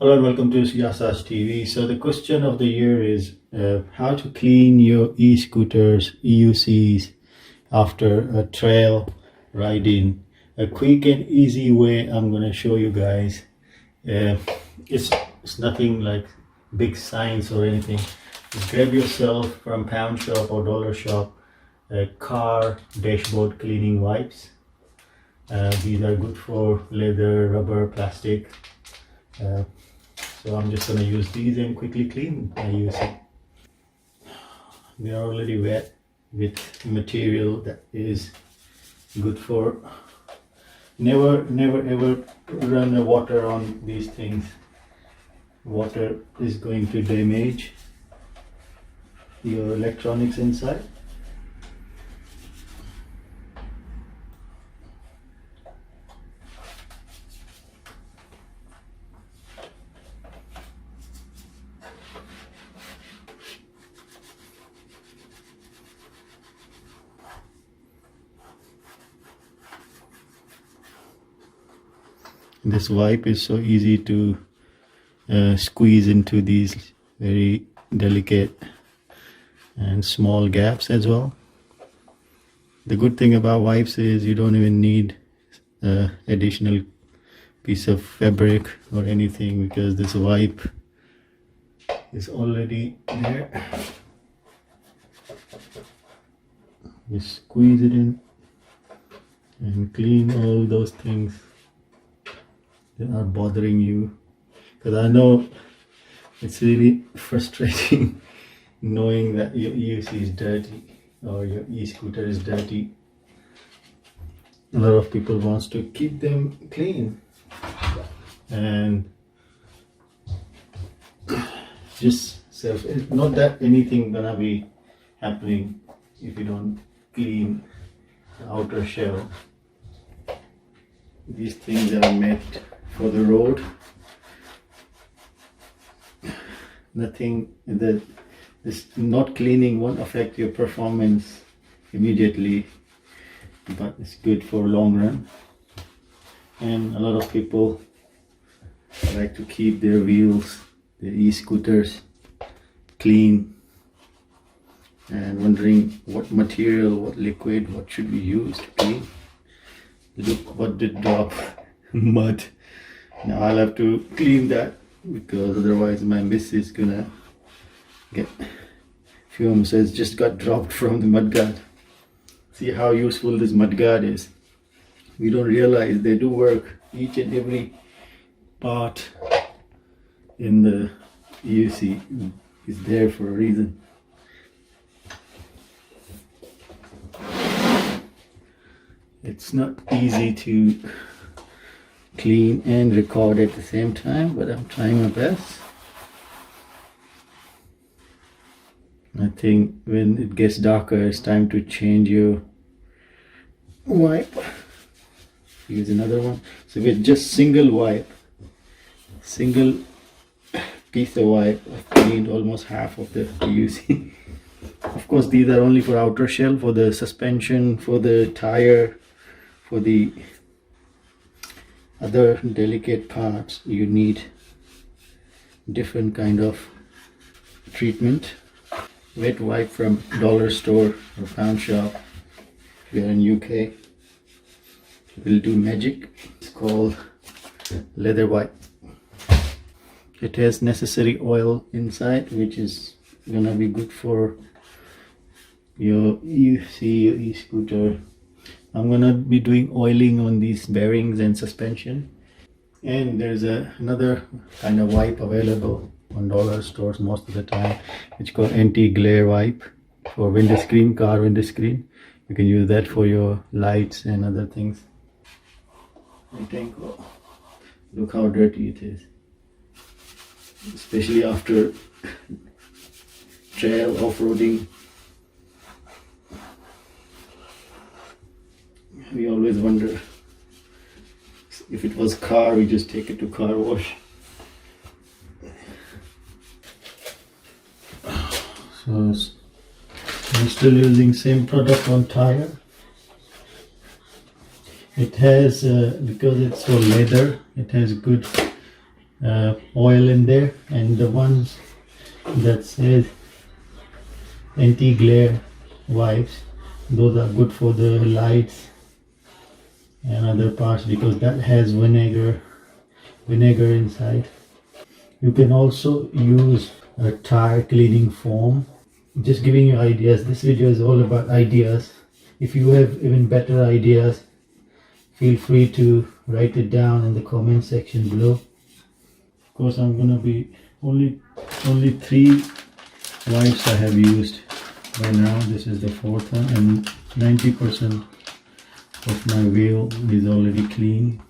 Hello and welcome to Yasas TV. So the question of the year is how to clean your e-scooters, EUCs after a trail riding. A quick and easy way I'm going to show you guys. It's nothing like big science or anything. Just grab yourself from pound shop or dollar shop car dashboard cleaning wipes. These are good for leather, rubber, plastic. So I'm just going to use these and quickly clean my EUC. They are already wet with material that is good for. Never ever run the water on these things. Water is going to damage your electronics inside. This wipe is so easy to squeeze into these very delicate and small gaps as well. The good thing about wipes is you don't even need additional piece of fabric or anything, because this wipe is already there. Just squeeze it in and clean all those things that are bothering you, because I know it's really frustrating knowing that your EUC is dirty or your e-scooter is dirty. A lot of people wants to keep them clean, and just self, not that anything gonna be happening if you don't clean the outer shell. These things are meant for the road. Nothing that this not cleaning won't affect your performance immediately, but it's good for long run. And a lot of people like to keep their wheels, their e-scooters, clean and wondering what material, what liquid, what should we use to clean. Look what did drop. Mud. Now I'll have to clean that, because otherwise my miss is gonna get fumes. So it's just got dropped from the mudguard. See how useful this mudguard is. We don't realize they do work. Each and every part in the EUC is there for a reason. It's not easy to clean and record at the same time, but I'm trying my best. I think when it gets darker, it's time to change your wipe. Use another one. So with just single wipe, single piece of wipe, I've cleaned almost half of the EUC. Of course, these are only for outer shell, for the suspension, for the tire, for the other delicate parts you need different kind of treatment. Wet wipe from dollar store or pound shop. If you're in UK, it will do magic. It's called leather wipe. It has necessary oil inside, which is gonna be good for your EUC, your e-scooter. I'm gonna be doing oiling on these bearings and suspension. And there's another kind of wipe available on dollar stores most of the time, which called anti-glare wipe for windscreen, car windscreen. You can use that for your lights and other things. I think, oh, look how dirty it is, especially after trail off-roading. We always wonder, if it was car, we just take it to car wash. So I'm still using same product on tire. It has, because it's so leather, it has good oil in there, and the ones that says anti-glare wipes, those are good for the lights and other parts because that has vinegar inside. You can also use a tire cleaning foam. Just giving you ideas. This video is all about ideas. If you have even better ideas, feel free to write it down in the comment section below. Of course, I'm gonna be only 3 wipes I have used by now. This is the 4th one, and 90% of my wheel is already clean.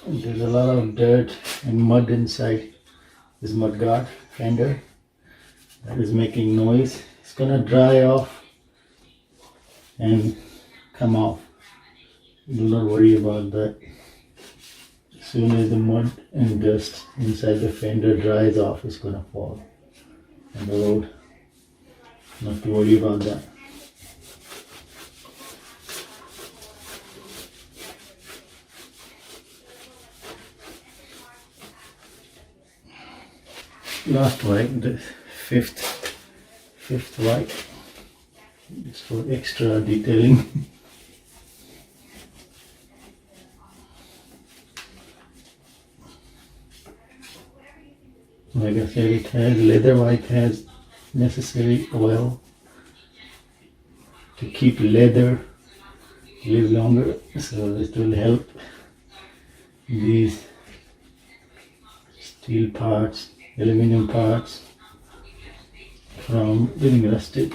There's a lot of dirt and mud inside this mudguard fender that is making noise. It's gonna dry off and come off. Do not worry about that. As soon as the mud and dust inside the fender dries off, it's gonna fall on the road. Not to worry about that. Last wipe, the fifth wipe. It's for extra detailing. Like I said, it has leather wipe, has necessary oil to keep leather live longer, so it will help these steel parts, aluminum parts from getting rusted.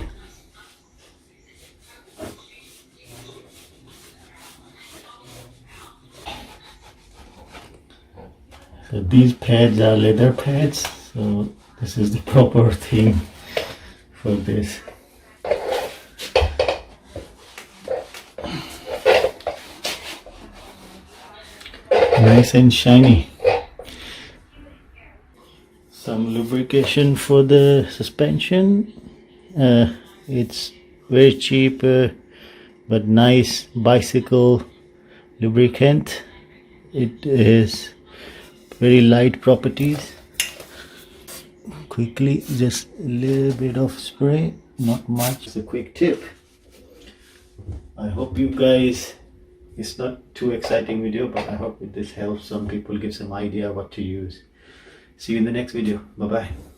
So these pads are leather pads, so this is the proper thing for this. Nice and shiny. Some lubrication for the suspension. It's very cheap but nice bicycle lubricant. It is very light properties. Quickly, just a little bit of spray, not much. It's a quick tip. I hope you guys, it's not too exciting video, but I hope this helps some people, give some idea what to use. See you in the next video. Bye bye.